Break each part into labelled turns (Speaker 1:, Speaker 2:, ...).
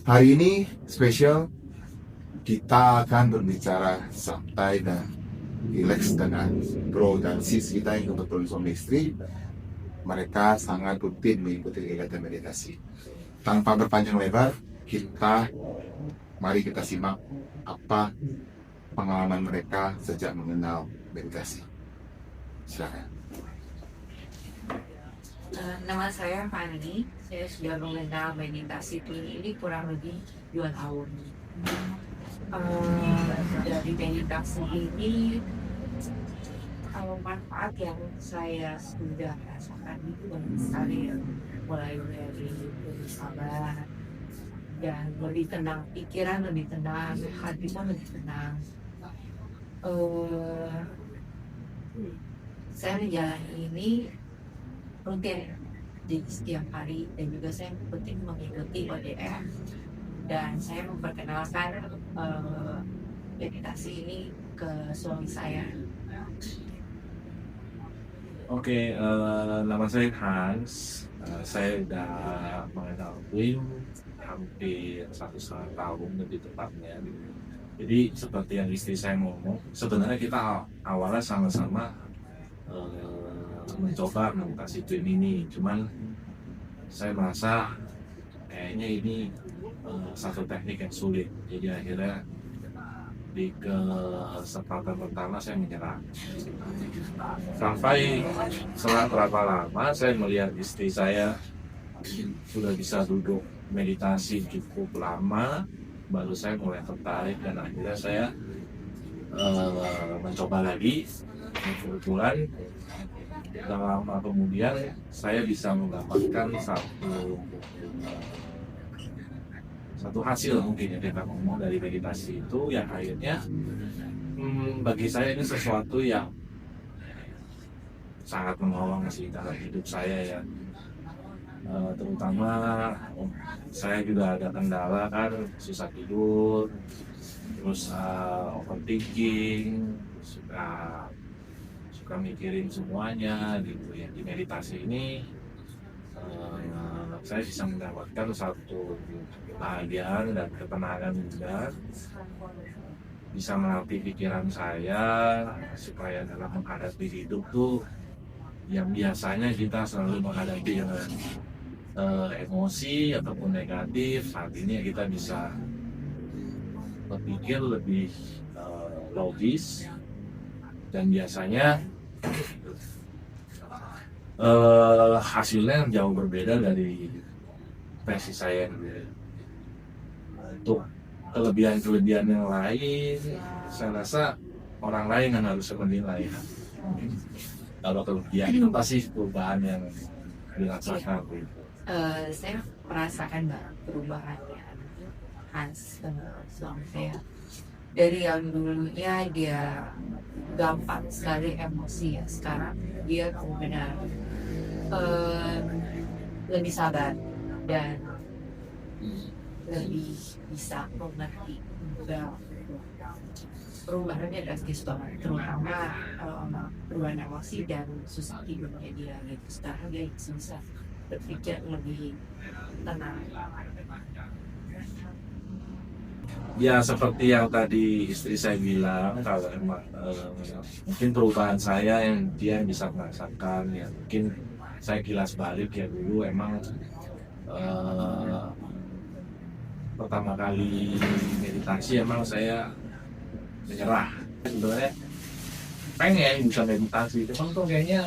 Speaker 1: Hari ini spesial, kita akan berbicara santai dan rileks dengan bro dan sis kita yang kebetulan suami istri. Mereka sangat rutin mengikuti kegiatan meditasi. Tanpa berpanjang lebar, mari kita simak apa pengalaman mereka sejak mengenal meditasi. Silakan.
Speaker 2: Nama saya Fani, saya sudah mengenal meditasi ini kurang lebih 2 tahun. Dari meditasi ini, manfaat yang saya sudah rasakan itu banyak sekali, mulai dari lebih sabar dan lebih tenang, pikiran lebih tenang, hati pun lebih tenang. Saya menjalani ini rutin di setiap hari, dan juga saya rutin mengikuti ODM, dan saya memperkenalkan meditasi ini ke suami saya.
Speaker 3: Oke, nama saya Hans. Saya udah mengenal Wim hampir 1,5 tahun lebih tepatnya. Jadi seperti yang istri saya ngomong, sebenarnya kita awalnya sama-sama mencoba meditasi Wim ini. Cuman saya merasa kayaknya ini satu teknik yang sulit. Jadi akhirnya di kesempatan pertama saya menyerah. Sampai setelah berapa lama saya melihat istri saya sudah bisa duduk meditasi cukup lama, baru saya mulai tertarik dan akhirnya saya mencoba lagi. Kebetulan dalam lama kemudian saya bisa mendapatkan satu hasil mungkin yang kita ngomong dari meditasi itu, yang akhirnya bagi saya ini sesuatu yang sangat menolong sih dalam hidup saya ya. Terutama saya juga ada kendala kan, susah tidur, terus overthinking, suka mikirin semuanya gitu ya. Di meditasi ini saya bisa mendapatkan satu kebahagiaan dan ketenangan juga, bisa melatih pikiran saya supaya dalam menghadapi hidup tuh yang biasanya kita selalu menghadapi dengan emosi ataupun negatif, saat ini kita bisa berpikir lebih logis, dan biasanya hasilnya jauh berbeda dari versi saya. Untuk kelebihan-kelebihan yang lain, saya rasa orang lain yang harus menilai. Kalau kelebihan itu pasti perubahan yang dirasakan.
Speaker 2: Saya merasakan perubahannya Hans, suami saya. Dari yang dulunya dia gampang sekali emosi, ya sekarang dia benar lebih sabar dan lebih bisa mengerti. Perubahannya drastis banget, terutama perubahan emosi dan susah tidurnya dia gitu. Sekarang dia bisa berpikir lebih tenang.
Speaker 3: Ya seperti yang tadi istri saya bilang, kalau mungkin perubahan saya yang dia bisa merasakan, ya mungkin saya kilas balik ya. Dulu emang pertama kali meditasi emang saya menyerah. Sebenarnya pengen bisa meditasi, cuman tuh kayaknya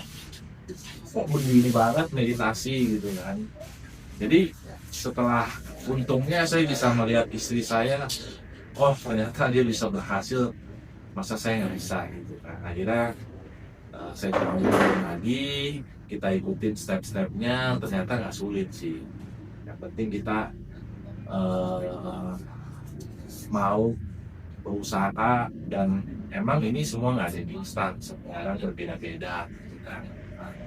Speaker 3: kok begini banget meditasi gitu kan. Jadi setelah untungnya saya bisa melihat istri saya, oh ternyata dia bisa berhasil, masa saya nggak bisa gitu kan. Akhirnya saya coba lagi, kita ikutin step-stepnya, ternyata nggak sulit sih. Yang penting kita mau berusaha, dan emang ini semua nggak ada di instan, semua orang berbeda-beda gitu kan.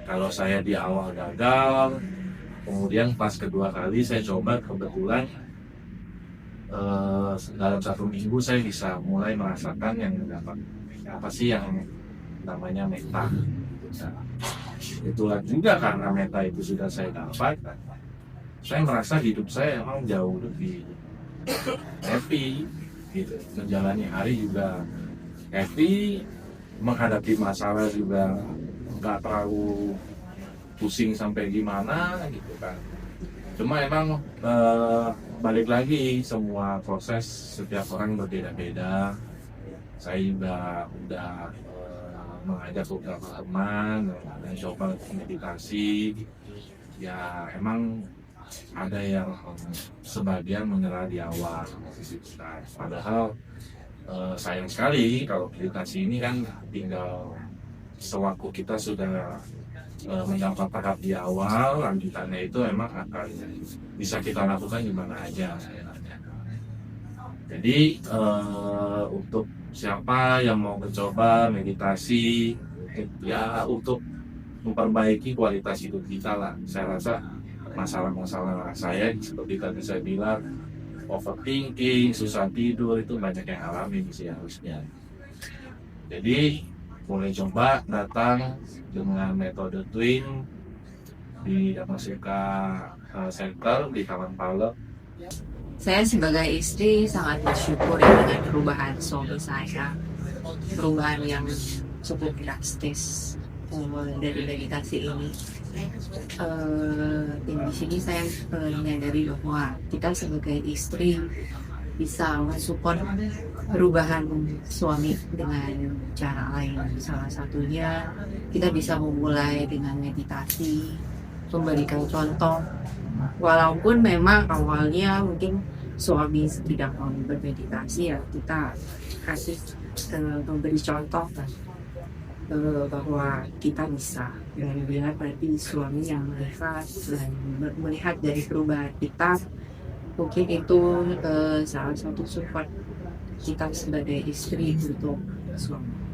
Speaker 3: Kalau saya di awal gagal, kemudian pas kedua kali saya coba, kebetulan dalam 1 minggu saya bisa mulai merasakan yang dapat apa sih yang namanya meta. Itulah juga karena meta itu sudah saya dapat, saya merasa hidup saya emang jauh lebih happy gitu, menjalani hari juga happy, menghadapi masalah juga nggak terlalu pusing sampai gimana gitu kan. Cuma emang balik lagi, semua proses setiap orang berbeda-beda. Saya juga udah mengajak beberapa teman dan coba meditasi. Ya emang ada yang sebagian menyerah di awal. Nah, padahal sayang sekali kalau meditasi ini kan tinggal sewaktu kita sudah mendapat tahap di awal, lanjutannya itu emang akan bisa kita lakukan di mana aja. Jadi untuk siapa yang mau mencoba meditasi, ya untuk memperbaiki kualitas hidup kita lah. Saya rasa masalah-masalah saya seperti tadi saya bilang, overthinking, susah tidur, itu banyak yang alami sih harusnya. Jadi boleh coba datang dengan metode Twin di Damaseka Center di Taman Pale.
Speaker 2: Saya sebagai istri sangat bersyukur ya dengan perubahan suami saya, perubahan yang cukup drastis dari meditasi ini. Di sini saya menyadari bahwa kita sebagai istri bisa mensupport perubahan suami dengan cara lain. Salah satunya kita bisa memulai dengan meditasi, memberikan contoh. Walaupun memang awalnya mungkin suami tidak mau bermeditasi, ya kita kasih memberi contoh bahwa kita bisa, dan melihat berarti suami yang melihat dan melihat dari perubahan kita, mungkin itu salah satu support kita sebagai istri untuk suami.